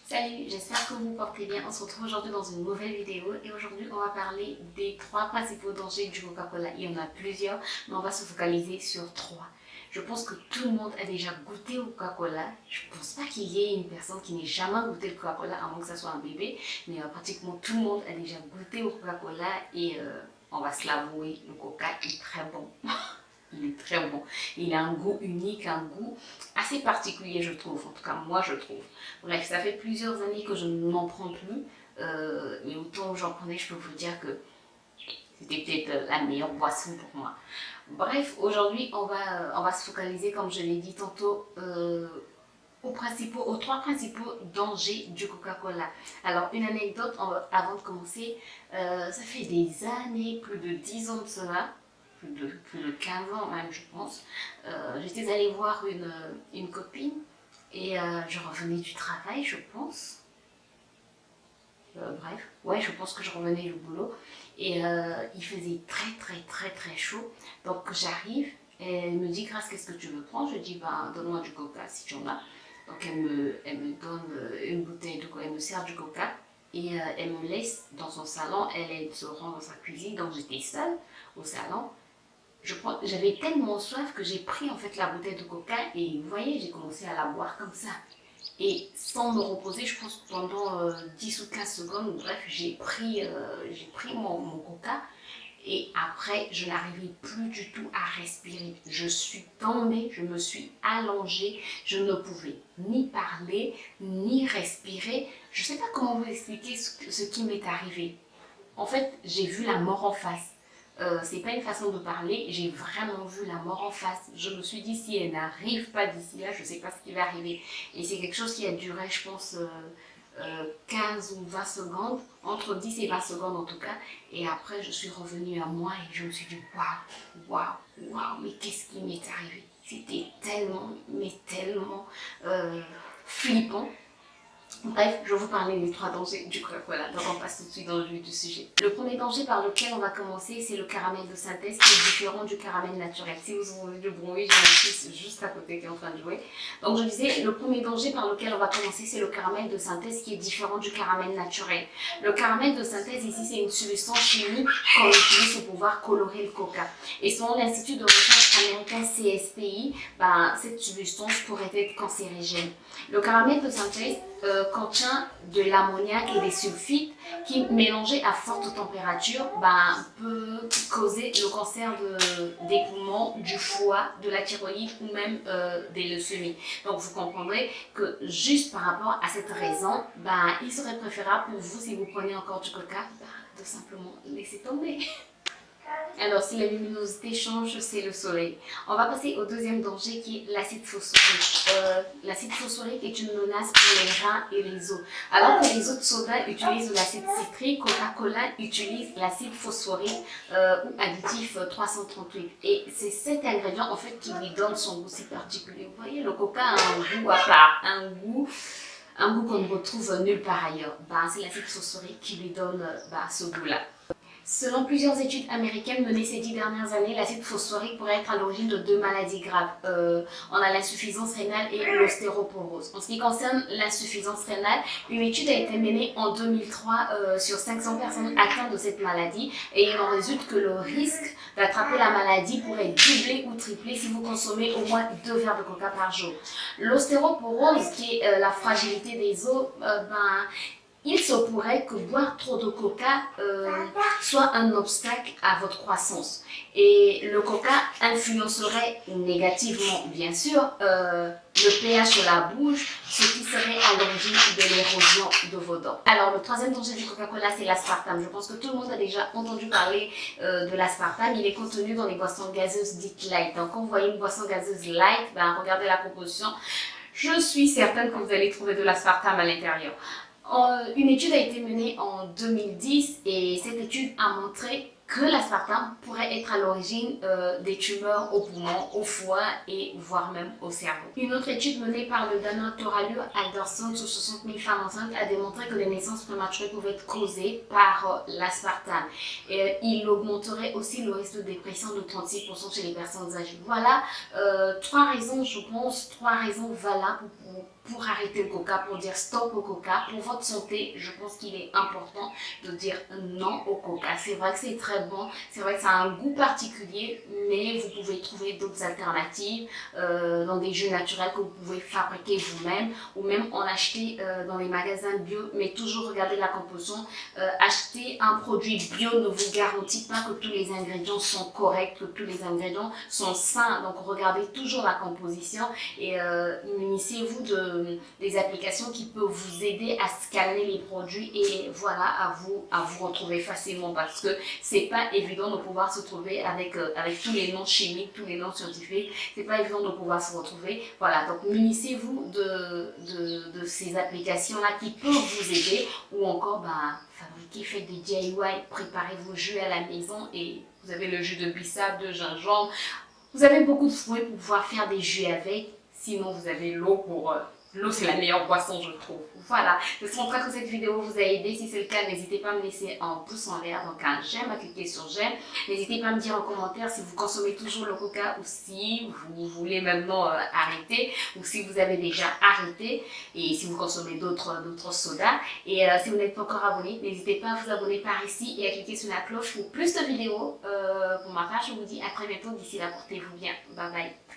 Salut, j'espère que vous vous portez bien. On se retrouve aujourd'hui dans une nouvelle vidéo et aujourd'hui on va parler des trois principaux dangers du Coca-Cola. Il y en a plusieurs, mais on va se focaliser sur trois. Je pense que tout le monde a déjà goûté au Coca-Cola. Je pense pas qu'il y ait une personne qui n'ait jamais goûté le Coca-Cola, à moins que ça soit un bébé, mais pratiquement tout le monde a déjà goûté au Coca-Cola et on va se l'avouer, le Coca est très bon. Il est très bon. Il a un goût unique, un goût assez particulier, je trouve. En tout cas, moi, je trouve. Bref, ça fait plusieurs années que je n'en prends plus. Mais autant j'en prenais, je peux vous dire que c'était peut-être la meilleure boisson pour moi. Bref, aujourd'hui, on va se focaliser, comme je l'ai dit tantôt, aux trois principaux dangers du Coca-Cola. Alors, une anecdote avant de commencer. Ça fait des années, plus de 10 ans de cela, plus de 15 ans même, je pense. J'étais allée voir une copine et je revenais du travail, je pense. Bref, ouais, je pense que je revenais du boulot et il faisait très chaud. Donc j'arrive et elle me dit: Grâce, qu'est-ce que tu veux prendre? Je dis: Ben, donne-moi du coca si tu en as. Donc elle me donne une bouteille de coca, elle me sert du coca et elle me laisse dans son salon. Elle se rend dans sa cuisine, donc j'étais seule au salon. J'avais tellement soif que j'ai pris en fait la bouteille de coca et vous voyez, j'ai commencé à la boire comme ça. Et sans me reposer, je pense pendant 10 ou 15 secondes, bref, j'ai pris mon coca et après, je n'arrivais plus du tout à respirer. Je suis tombée, je me suis allongée, je ne pouvais ni parler, ni respirer. Je ne sais pas comment vous expliquer ce qui m'est arrivé. En fait, j'ai vu la mort en face. C'est pas une façon de parler, j'ai vraiment vu la mort en face. Je me suis dit, si elle n'arrive pas d'ici là, je sais pas ce qui va arriver. Et c'est quelque chose qui a duré, je pense, 15 ou 20 secondes, entre 10 et 20 secondes en tout cas. Et après, je suis revenue à moi et je me suis dit, waouh, mais qu'est-ce qui m'est arrivé? C'était tellement, mais tellement flippant. Bref, je vais vous parler des trois dangers du Coca-Cola. Donc on passe tout de suite dans le vif du sujet. Le premier danger par lequel on va commencer, c'est le caramel de synthèse qui est différent du caramel naturel. Si vous entendez du bruit, j'ai un fils juste à côté qui est en train de jouer. Donc je disais, le premier danger par lequel on va commencer, c'est le caramel de synthèse qui est différent du caramel naturel. Le caramel de synthèse ici, c'est une substance chimique qu'on utilise pour pouvoir colorer le coca. Et selon l'Institut de recherche américain CSPI, cette substance pourrait être cancérigène. Le caramel de synthèse contient de l'ammoniac et des sulfites qui, mélangés à forte température, peut causer le cancer des poumons, du foie, de la thyroïde ou même des leucémies. Donc vous comprendrez que juste par rapport à cette raison, il serait préférable pour vous, si vous prenez encore du coca, de simplement laisser tomber. Alors, si la luminosité change, c'est le soleil. On va passer au deuxième danger qui est l'acide phosphorique. L'acide phosphorique est une menace pour les reins et les os. Alors que les autres sodas utilisent l'acide citrique, Coca-Cola utilise l'acide phosphorique ou additif 338. Et c'est cet ingrédient en fait qui lui donne son goût si particulier. Vous voyez, le coca a un goût à part, un goût qu'on ne retrouve nulle part ailleurs. C'est l'acide phosphorique qui lui donne ce goût-là. Selon plusieurs études américaines menées ces 10 dernières années, l'acide phosphorique pourrait être à l'origine de deux maladies graves. On a l'insuffisance rénale et l'ostéoporose. En ce qui concerne l'insuffisance rénale, une étude a été menée en 2003 sur 500 personnes atteintes de cette maladie et il en résulte que le risque d'attraper la maladie pourrait doubler ou tripler si vous consommez au moins 2 verres de coca par jour. L'ostéoporose, qui est la fragilité des os, il se pourrait que boire trop de coca soit un obstacle à votre croissance. Et le coca influencerait négativement, bien sûr, le pH de la bouche, ce qui serait à l'origine de l'érosion de vos dents. Alors, le troisième danger du Coca-Cola, c'est l'aspartame. Je pense que tout le monde a déjà entendu parler de l'aspartame. Il est contenu dans les boissons gazeuses dites light. Donc, quand vous voyez une boisson gazeuse light, regardez la composition. Je suis certaine que vous allez trouver de l'aspartame à l'intérieur. Une étude a été menée en 2010 et cette étude a montré que l'aspartame pourrait être à l'origine des tumeurs aux poumons, au foie et voire même au cerveau. Une autre étude menée par le Danois Thoraldur Aldersson sur 60 000 femmes enceintes a démontré que les naissances prématurées pouvaient être causées par l'aspartame. Il augmenterait aussi le risque de dépression de 36% chez les personnes âgées. Voilà trois raisons, je pense, trois raisons valables pour arrêter le coca, pour dire stop au coca. Pour votre santé, je pense qu'il est important de dire non au coca. C'est vrai que c'est très bon, c'est vrai que ça a un goût particulier, mais vous pouvez trouver d'autres alternatives dans des jus naturels que vous pouvez fabriquer vous-même ou même en acheter dans les magasins bio, mais toujours regardez la composition. Acheter un produit bio ne vous garantit pas que tous les ingrédients sont corrects, que tous les ingrédients sont sains. Donc regardez toujours la composition et munissez-vous des applications qui peuvent vous aider à scanner les produits et voilà, à vous retrouver facilement, parce que c'est pas évident de pouvoir se trouver avec tous les noms chimiques, tous les noms scientifiques. C'est pas évident de pouvoir se retrouver. Voilà, donc munissez-vous de ces applications-là qui peuvent vous aider, ou encore fabriquez, faites des DIY, préparez vos jus à la maison et vous avez le jus de bissap, de gingembre. Vous avez beaucoup de fruits pour pouvoir faire des jus avec. Sinon, vous avez l'eau pour... l'eau, c'est la meilleure boisson, je trouve. Voilà, j'espère que cette vidéo vous a aidé. Si c'est le cas, n'hésitez pas à me laisser un pouce en l'air, donc un j'aime, à cliquer sur j'aime. N'hésitez pas à me dire en commentaire si vous consommez toujours le coca ou si vous voulez maintenant arrêter, ou si vous avez déjà arrêté, et si vous consommez d'autres sodas. Et si vous n'êtes pas encore abonné, n'hésitez pas à vous abonner par ici et à cliquer sur la cloche pour plus de vidéos. Pour ma part, je vous dis à très bientôt. D'ici là, portez-vous bien. Bye bye.